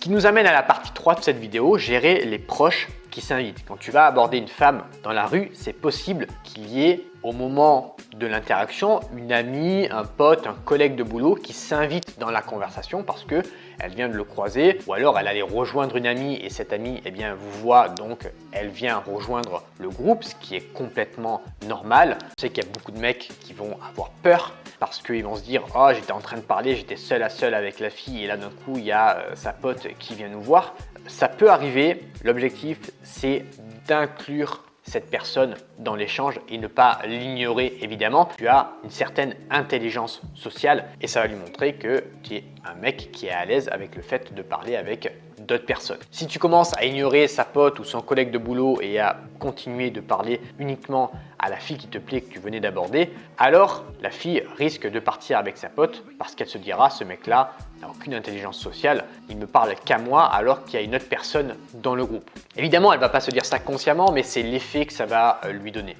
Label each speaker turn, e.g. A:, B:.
A: qui nous amène à la partie 3 de cette vidéo, gérer les proches qui s'invitent. Quand tu vas aborder une femme dans la rue, c'est possible qu'il y ait au moment de l'interaction une amie, un pote, un collègue de boulot qui s'invite dans la conversation parce que elle vient de le croiser ou alors elle allait rejoindre une amie et cette amie vous voit, donc elle vient rejoindre le groupe, ce qui est complètement normal. Je sais qu'il y a beaucoup de mecs qui vont avoir peur parce qu'ils vont se dire « Oh, j'étais en train de parler, j'étais seul à seul avec la fille et là d'un coup il y a sa pote qui vient nous voir ». Ça peut arriver, l'objectif c'est d'inclure cette personne dans l'échange et ne pas l'ignorer évidemment. Tu as une certaine intelligence sociale et ça va lui montrer que tu es un mec qui est à l'aise avec le fait de parler avec d'autres personnes. Si tu commences à ignorer sa pote ou son collègue de boulot et à continuer de parler uniquement à la fille qui te plaît, que tu venais d'aborder, alors la fille risque de partir avec sa pote parce qu'elle se dira « ce mec-là n'a aucune intelligence sociale, il me parle qu'à moi alors qu'il y a une autre personne dans le groupe ». Évidemment, elle ne va pas se dire ça consciemment, mais c'est l'effet que ça va lui donner.